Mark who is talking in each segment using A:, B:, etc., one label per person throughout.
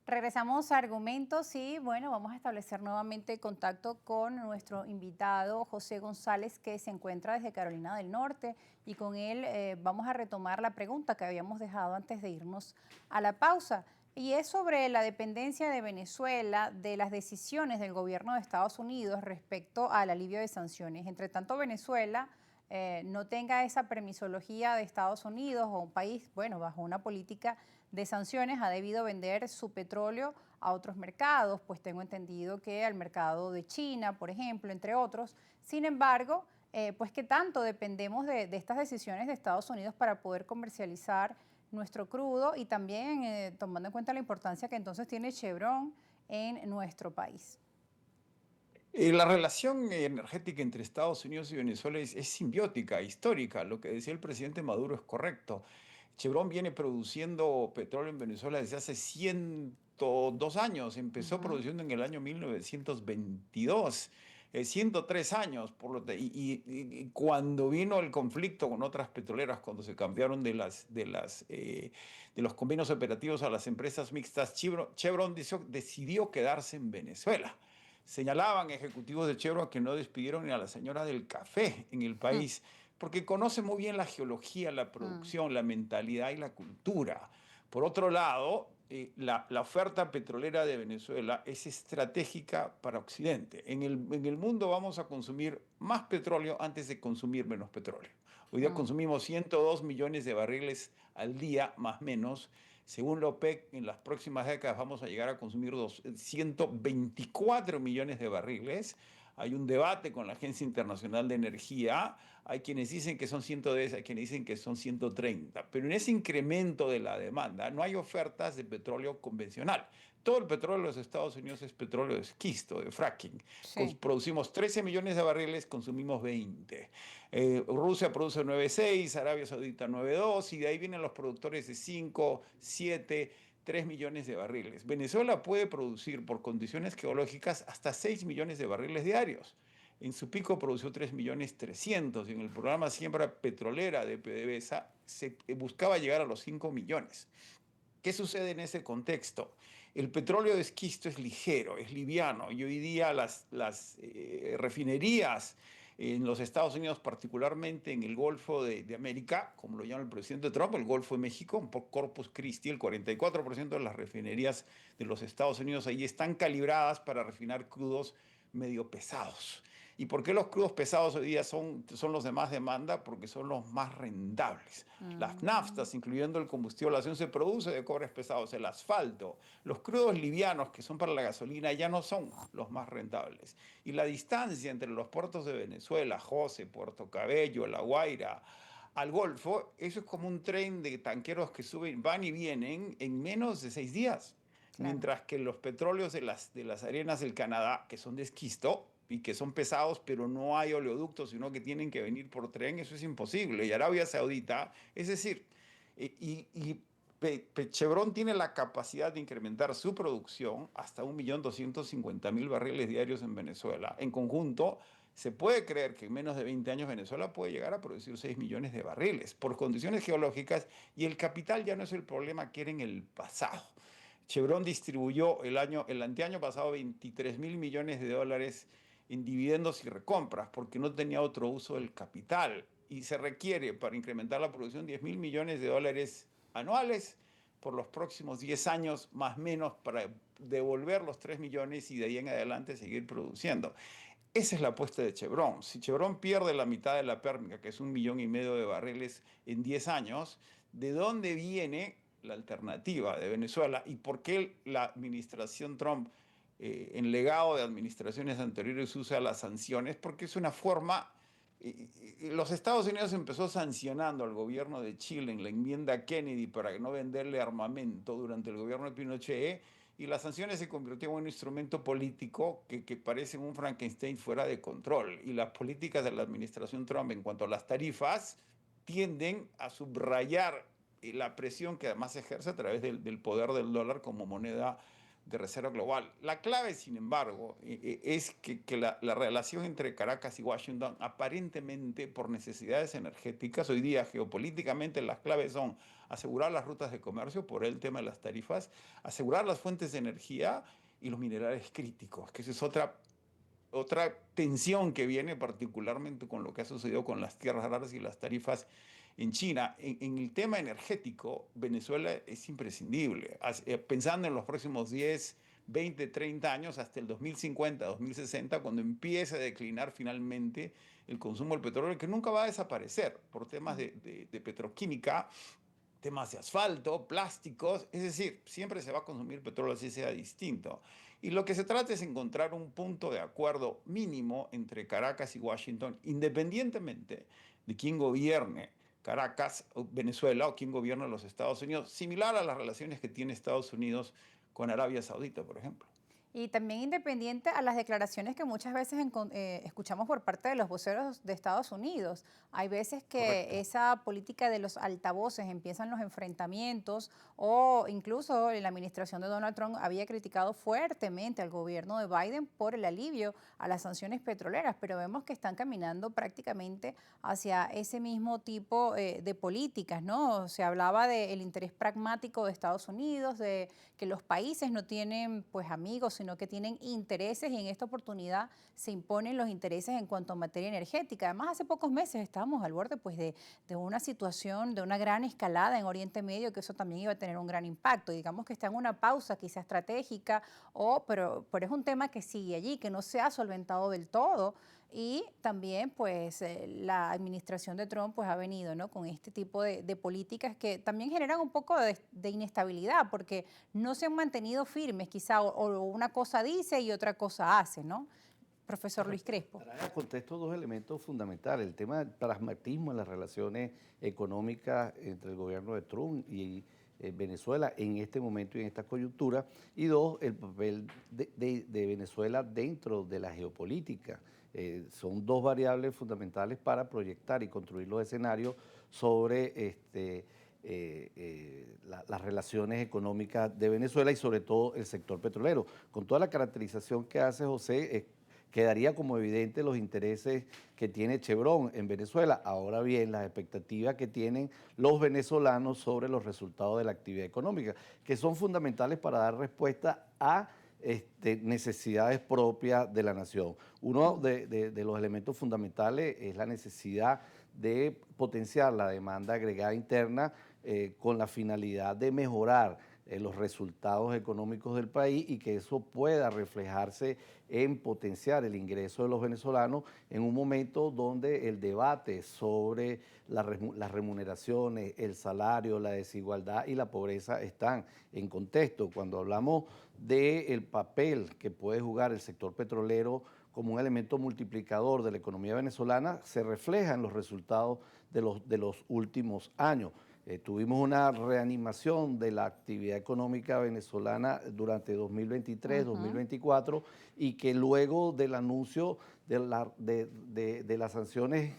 A: Regresamos a argumentos y bueno, vamos a establecer nuevamente contacto con nuestro invitado José González, que se encuentra desde Carolina del Norte, y con él vamos a retomar la pregunta que habíamos dejado antes de irnos a la pausa, y es sobre la dependencia de Venezuela de las decisiones del gobierno de Estados Unidos respecto al alivio de sanciones. Entre tanto, Venezuela no tenga esa permisología de Estados Unidos, o un país, bueno, bajo una política de sanciones, ha debido vender su petróleo a otros mercados, pues tengo entendido que al mercado de China, por ejemplo, entre otros. Sin embargo, pues que tanto dependemos de estas decisiones de Estados Unidos para poder comercializar nuestro crudo, y también tomando en cuenta la importancia que entonces tiene Chevron en nuestro país.
B: La relación energética entre Estados Unidos y Venezuela es simbiótica, histórica. Lo que decía el presidente Maduro es correcto. Chevron viene produciendo petróleo en Venezuela desde hace 102 años. Empezó
A: Ujú.
B: produciendo en el año 1922, 103 años. Y cuando vino el conflicto con otras petroleras, cuando se cambiaron de los convenios operativos a las empresas mixtas, Chevron decidió quedarse en Venezuela. Señalaban ejecutivos de Chevron que no despidieron ni a la señora del café en el
A: Mm,
B: país, porque conoce muy bien la geología, la
A: mm,
B: producción, la mentalidad y la cultura. Por otro lado, la oferta petrolera de Venezuela es estratégica para Occidente. En el mundo vamos a consumir más petróleo antes de consumir menos petróleo. Hoy día
A: mm.
B: consumimos 102 millones de barriles al día, más o menos. Según la OPEC, en las próximas décadas vamos a llegar a consumir 124 millones de barriles. Hay un debate con la Agencia Internacional de Energía. Hay quienes dicen que son 110, hay quienes dicen que son 130. Pero en ese incremento de la demanda no hay ofertas de petróleo convencional. Todo el petróleo de los Estados Unidos es petróleo de esquisto, de fracking.
A: Sí.
B: Producimos 13 millones de barriles, consumimos 20. Rusia produce 9,6, Arabia Saudita 9,2, y de ahí vienen los productores de 5, 7, 3 millones de barriles. Venezuela puede producir por condiciones geológicas hasta 6 millones de barriles diarios. En su pico produció 3.300.000 y en el programa Siembra Petrolera de PDVSA se buscaba llegar a los 5 millones. ¿Qué sucede en ese contexto? El petróleo de esquisto es ligero, es liviano, y hoy día las refinerías en los Estados Unidos, particularmente en el Golfo de América, como lo llama el presidente Trump, el Golfo de México, un poco Corpus Christi, el 44% de las refinerías de los Estados Unidos ahí están calibradas para refinar crudos medio pesados. ¿Y por qué los crudos pesados hoy día son los de más demanda? Porque son los más rentables. Las
A: Mm.
B: naftas, incluyendo el combustible de aviación, se produce de cobre pesados, el asfalto. Los crudos livianos, que son para la gasolina, ya no son los más rentables. Y la distancia entre los puertos de Venezuela, José, Puerto Cabello, La Guaira, al Golfo, eso es como un tren de tanqueros que suben, van y vienen en menos de 6 días.
A: Claro.
B: Mientras que los petróleos de las arenas del Canadá, que son de esquisto y que son pesados, pero no hay oleoductos, sino que tienen que venir por tren, eso es imposible. Y Arabia Saudita, es decir, Chevron tiene la capacidad de incrementar su producción hasta 1.250.000 barriles diarios en Venezuela. En conjunto, se puede creer que en menos de 20 años Venezuela puede llegar a producir 6 millones de barriles por condiciones geológicas, y el capital ya no es el problema que era en el pasado. Chevron distribuyó el anteaño pasado 23.000 millones de dólares en dividendos y recompras porque no tenía otro uso del capital, y se requiere para incrementar la producción 10.000 millones de dólares anuales por los próximos 10 años, más o menos, para devolver los 3 millones y de ahí en adelante seguir produciendo. Esa es la apuesta de Chevron. Si Chevron pierde la mitad de la pérmica, que es 1,5 millones de barriles en 10 años, ¿de dónde viene la alternativa de Venezuela? ¿Y por qué la administración Trump, en legado de administraciones anteriores, usa las sanciones? Porque es una forma. Los Estados Unidos empezó sancionando al gobierno de Chile en la enmienda Kennedy para no venderle armamento durante el gobierno de Pinochet, y las sanciones se convirtieron en un instrumento político que parece un Frankenstein fuera de control. Y las políticas de la administración Trump en cuanto a las tarifas tienden a subrayar la presión que además se ejerce a través del poder del dólar como moneda de reserva global. La clave, sin embargo, es que la relación entre Caracas y Washington, aparentemente por necesidades energéticas, hoy día geopolíticamente las claves son asegurar las rutas de comercio por el tema de las tarifas, asegurar las fuentes de energía y los minerales críticos, que esa es otra tensión que viene particularmente con lo que ha sucedido con las tierras raras y las tarifas en China. En el tema energético, Venezuela es imprescindible. Pensando en los próximos 10, 20, 30 años, hasta el 2050, 2060, cuando empiece a declinar finalmente el consumo del petróleo, que nunca va a desaparecer por temas de petroquímica, temas de asfalto, plásticos, es decir, siempre se va a consumir petróleo así sea distinto. Y lo que se trata es encontrar un punto de acuerdo mínimo entre Caracas y Washington, independientemente de quién gobierne Caracas, o Venezuela, o quién gobierne los Estados Unidos, similar a las relaciones que tiene Estados Unidos con Arabia Saudita, por ejemplo.
A: Y también independiente a las declaraciones que muchas veces escuchamos por parte de los voceros de Estados Unidos. Hay veces que
B: Correcto.
A: esa política de los altavoces empiezan los enfrentamientos o incluso la administración de Donald Trump había criticado fuertemente al gobierno de Biden por el alivio a las sanciones petroleras, pero vemos que están caminando prácticamente hacia ese mismo tipo de políticas, ¿no? Se hablaba del interés pragmático de Estados Unidos, de que los países no tienen pues amigos, sino que tienen intereses y en esta oportunidad se imponen los intereses en cuanto a materia energética. Además, hace pocos meses estábamos al borde pues de una situación, de una gran escalada en Oriente Medio, que eso también iba a tener un gran impacto. Digamos que está en una pausa quizá estratégica, pero es un tema que sigue allí, que no se ha solventado del todo. Y también pues la administración de Trump pues ha venido, ¿no?, con este tipo de políticas que también generan un poco de inestabilidad porque no se han mantenido firmes, quizá o una cosa dice y otra cosa hace, ¿no? Profesor Luis
C: Correcto.
A: Crespo.
C: Trae a contexto dos elementos fundamentales. El tema del pragmatismo en las relaciones económicas entre el gobierno de Trump y Venezuela en este momento y en esta coyuntura. Y dos, el papel de Venezuela dentro de la geopolítica. Son dos variables fundamentales para proyectar y construir los escenarios sobre las relaciones económicas de Venezuela y sobre todo el sector petrolero. Con toda la caracterización que hace José, quedaría como evidente los intereses que tiene Chevron en Venezuela. Ahora bien, las expectativas que tienen los venezolanos sobre los resultados de la actividad económica, que son fundamentales para dar respuesta a necesidades propias de la nación. Uno de los elementos fundamentales es la necesidad de potenciar la demanda agregada interna con la finalidad de mejorar los resultados económicos del país y que eso pueda reflejarse en potenciar el ingreso de los venezolanos en un momento donde el debate sobre las remuneraciones, el salario, la desigualdad y la pobreza están en contexto. Cuando hablamos del papel que puede jugar el sector petrolero como un elemento multiplicador de la economía venezolana, se refleja en los resultados de los últimos años. Tuvimos una reanimación de la actividad económica venezolana durante 2023, 2024 y que luego del anuncio de las sanciones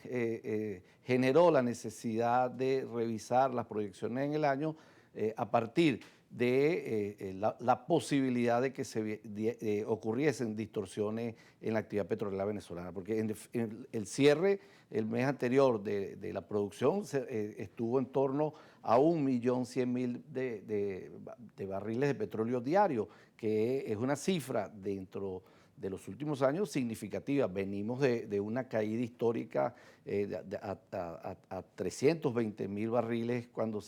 C: generó la necesidad de revisar las proyecciones en el año a partir de la posibilidad de que ocurriesen distorsiones en la actividad petrolera venezolana, porque en el cierre, el mes anterior de la producción estuvo en torno a 1.100.000 de barriles de petróleo diario, que es una cifra dentro de los últimos años significativa. Venimos de una caída histórica a 320.000 barriles cuando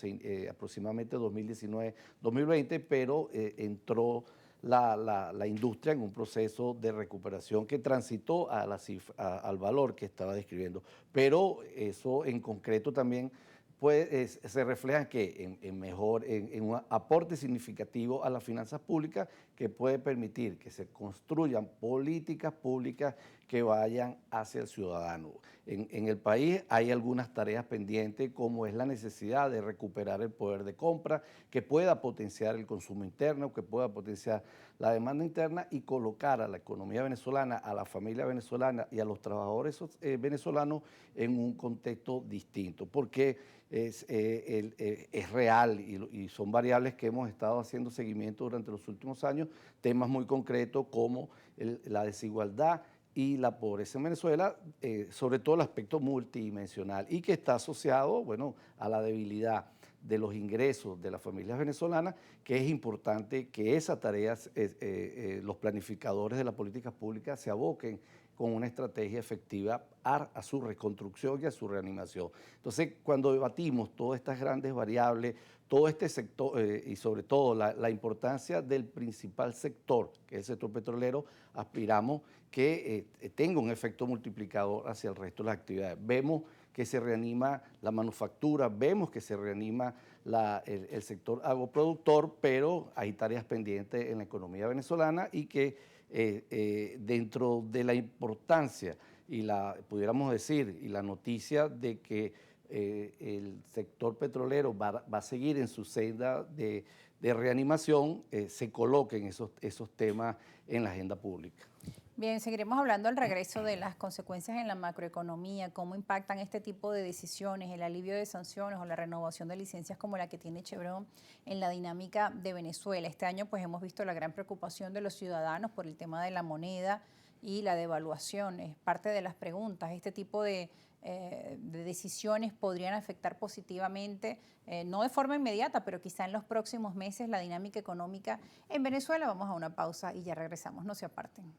C: aproximadamente 2019-2020, pero entró la industria en un proceso de recuperación que transitó al valor que estaba describiendo. Pero eso en concreto también se refleja que en un aporte significativo a las finanzas públicas que puede permitir que se construyan políticas públicas que vayan hacia el ciudadano. En el país hay algunas tareas pendientes, como es la necesidad de recuperar el poder de compra, que pueda potenciar el consumo interno, que pueda potenciar la demanda interna y colocar a la economía venezolana, a la familia venezolana y a los trabajadores venezolanos en un contexto distinto, porque es real y son variables que hemos estado haciendo seguimiento durante los últimos años temas muy concretos como la desigualdad y la pobreza en Venezuela, sobre todo el aspecto multidimensional y que está asociado, bueno, a la debilidad de los ingresos de las familias venezolanas, que es importante que esas tareas, los planificadores de las políticas públicas se aboquen con una estrategia efectiva a su reconstrucción y a su reanimación. Entonces, cuando debatimos todas estas grandes variables, todo este sector y sobre todo la importancia del principal sector, que es el sector petrolero, aspiramos que tenga un efecto multiplicador hacia el resto de las actividades. Vemos que se reanima la manufactura, vemos que se reanima el sector agroproductor, pero hay tareas pendientes en la economía venezolana y que dentro de la importancia y pudiéramos decir, y la noticia de que el sector petrolero va a seguir en su senda de reanimación, se coloquen esos temas en la agenda pública.
A: Bien, seguiremos hablando al regreso de las consecuencias en la macroeconomía, cómo impactan este tipo de decisiones, el alivio de sanciones o la renovación de licencias como la que tiene Chevron en la dinámica de Venezuela. Este año pues hemos visto la gran preocupación de los ciudadanos por el tema de la moneda y la devaluación. Es parte de las preguntas. Este tipo de decisiones podrían afectar positivamente, no de forma inmediata, pero quizá en los próximos meses la dinámica económica en Venezuela. Vamos a una pausa y ya regresamos, no se aparten.